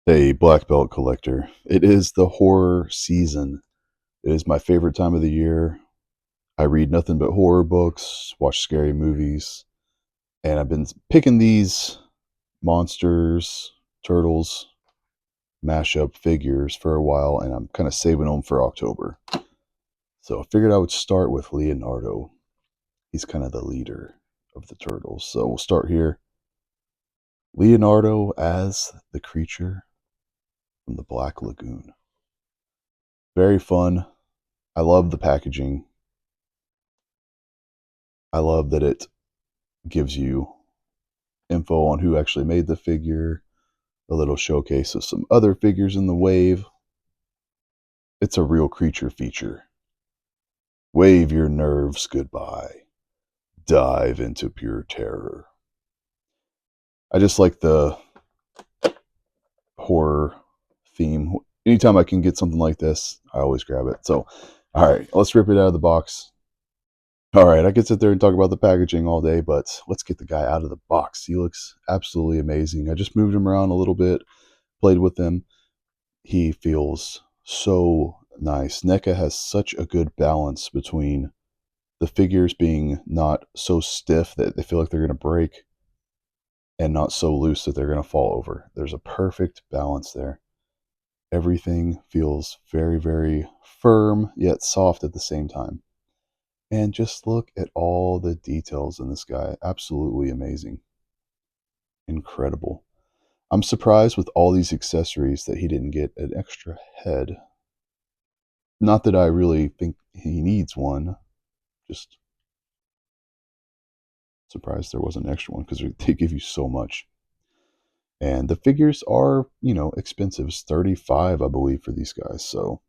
Hey, black belt collector. It is the horror season. It is my favorite time of the year. I read nothing but horror books, watch scary movies, and I've been picking these monsters, turtles, mashup figures for a while, and I'm kind of saving them for October. So I figured I would start with Leonardo. He's kind of the leader of the turtles. So we'll start here. Leonardo as the creature from the Black Lagoon. Very fun. I love the packaging. I love that it gives you info on who actually made the figure, a little showcase of some other figures in the wave. It's a real creature feature. Wave your nerves goodbye. Dive into pure terror. I just like the horror theme. Anytime I can get something like this, I always grab it. So, all right, let's rip it out of the box. All right, I could sit there and talk about the packaging all day, but let's get the guy out of the box. He looks absolutely amazing. I just moved him around a little bit, played with him. He feels so nice. Neca has such a good balance between the figures being not so stiff that they feel like they're going to break and not so loose that they're going to fall over. There's a perfect balance there. Everything feels very, very firm yet soft at the same time. And just look at all the details in this guy. Absolutely amazing. Incredible. I'm surprised with all these accessories that he didn't get an extra head. Not that I really think he needs one, just surprised there wasn't an extra one because they give you so much. And the figures are, expensive. It's 35, I believe, for these guys. So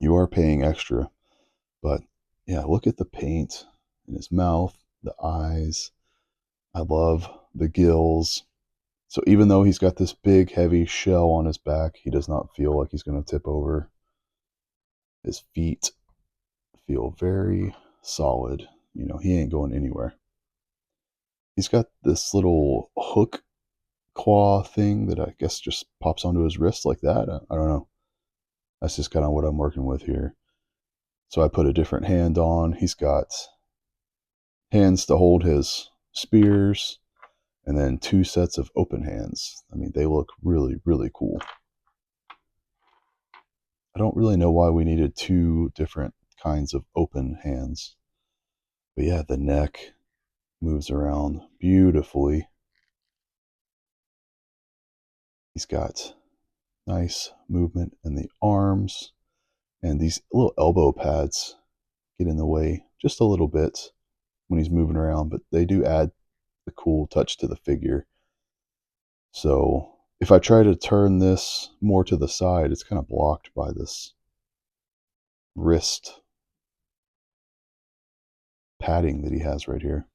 you are paying extra. But yeah, look at the paint in his mouth, the eyes. I love the gills. So even though he's got this big, heavy shell on his back, he does not feel like he's going to tip over. His feet feel very solid. He ain't going anywhere. He's got this little hook claw thing that I guess just pops onto his wrist like that. I don't know. That's just kind of what I'm working with here. So I put a different hand on. He's got hands to hold his spears and then two sets of open hands. I mean, they look really, really cool. I don't really know why we needed two different kinds of open hands. But yeah, the neck moves around beautifully. He's got nice movement in the arms, and these little elbow pads get in the way just a little bit when he's moving around, but they do add the cool touch to the figure. So if I try to turn this more to the side, it's kind of blocked by this wrist padding that he has right here.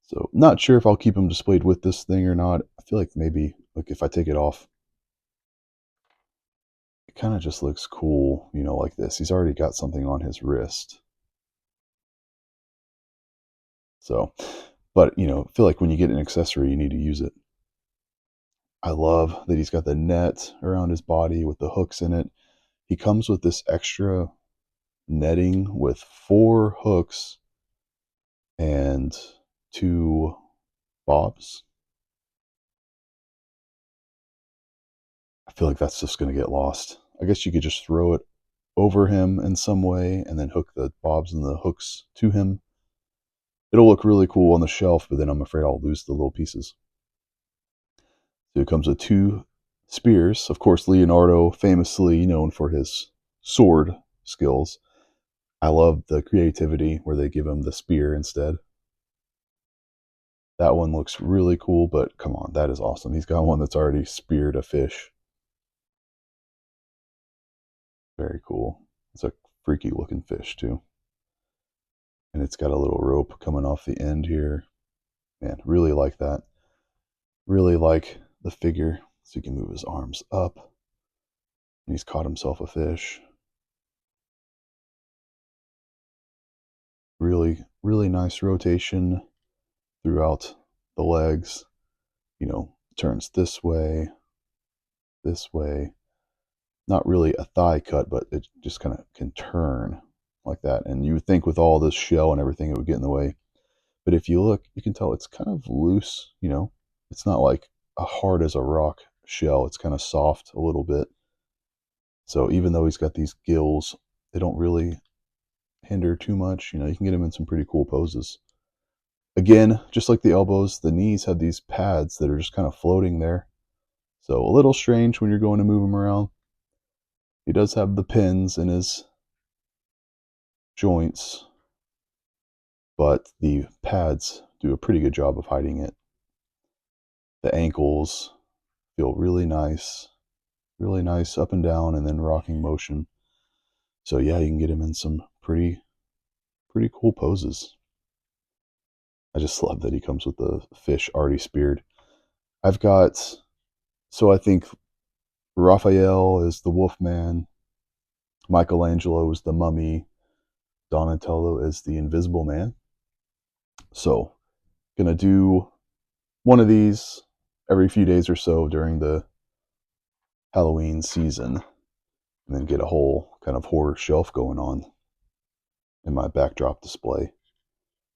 So not sure if I'll keep him displayed with this thing or not. I feel like maybe like if I take it off, it kind of just looks cool, like this. He's already got something on his wrist. So, but I feel like when you get an accessory, you need to use it. I love that he's got the net around his body with the hooks in it. He comes with this extra netting with 4 hooks and 2 bobs. I feel like that's just going to get lost. I guess you could just throw it over him in some way and then hook the bobs and the hooks to him. It'll look really cool on the shelf, but then I'm afraid I'll lose the little pieces. So it comes with 2 spears. Of course, Leonardo, famously known for his sword skills. I love the creativity where they give him the spear instead. That one looks really cool, but come on, that is awesome. He's got one that's already speared a fish. Very cool. It's a freaky looking fish, too. And it's got a little rope coming off the end here. Man, really like that. Really like the figure. So he can move his arms up. And he's caught himself a fish. Really, really nice rotation throughout the legs. turns this way, not really a thigh cut, but it just kind of can turn like that. And you would think with all this shell and everything, it would get in the way. But if you look, you can tell it's kind of loose, you know, it's not like a hard as a rock shell. It's kind of soft a little bit. So even though he's got these gills, they don't really hinder too much. You know, you can get him in some pretty cool poses. Again, just like the elbows, the knees have these pads that are just kind of floating there. So a little strange when you're going to move him around. He does have the pins in his joints, but the pads do a pretty good job of hiding it. The ankles feel really nice up and down and then rocking motion. So yeah, you can get him in some pretty cool poses. I just love that he comes with the fish already speared. I've got, so I think Raphael is the Wolfman, Michelangelo is the Mummy, Donatello is the Invisible Man. So gonna do one of these every few days or so during the Halloween season, and then get a whole kind of horror shelf going on in my backdrop display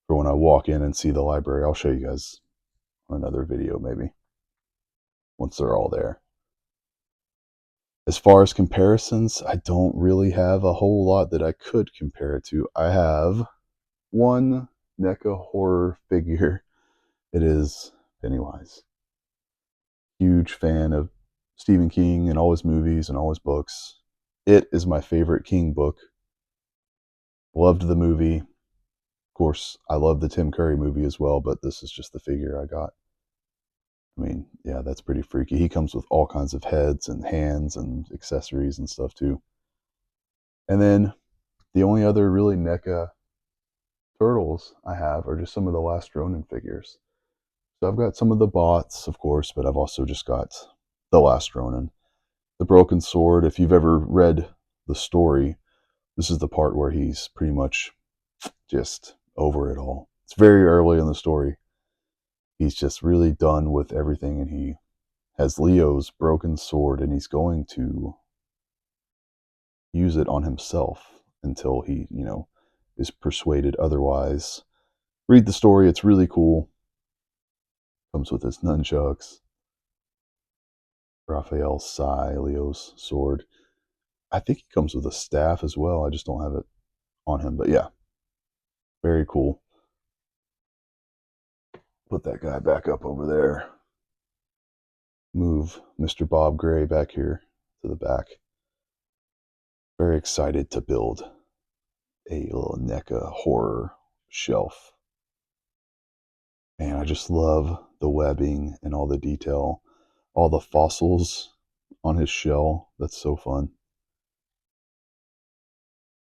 for when I walk in and see the library. I'll show you guys another video maybe once they're all there. As far as comparisons, I don't really have a whole lot that I could compare it to. I have one NECA horror figure. It is Pennywise. Huge fan of Stephen King and all his movies and all his books. It is my favorite King book. Loved the movie. Of course, I love the Tim Curry movie as well, but this is just the figure I got. I mean, yeah, that's pretty freaky. He comes with all kinds of heads and hands and accessories and stuff too. And then the only other really NECA turtles I have are just some of the Last Ronin figures. So I've got some of the bots, of course, but I've also just got the Last Ronin. The broken sword, if you've ever read the story, this is the part where he's pretty much just over it all. It's very early in the story. He's just really done with everything, and he has Leo's broken sword, and he's going to use it on himself until he, you know, is persuaded otherwise. Read the story, it's really cool. Comes with his nunchucks, Raphael's sai, Leo's sword. I think he comes with a staff as well. I just don't have it on him, but yeah, very cool. Put that guy back up over there. Move Mr. Bob Gray back here to the back. Very excited to build a little NECA horror shelf. And I just love the webbing and all the detail, all the fossils on his shell. That's so fun.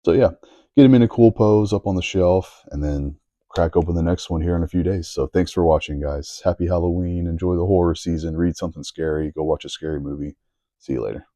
So yeah, get him in a cool pose up on the shelf and then crack open the next one here in a few days. So thanks for watching, guys. Happy Halloween. Enjoy the horror season. Read something scary. Go watch a scary movie. See you later.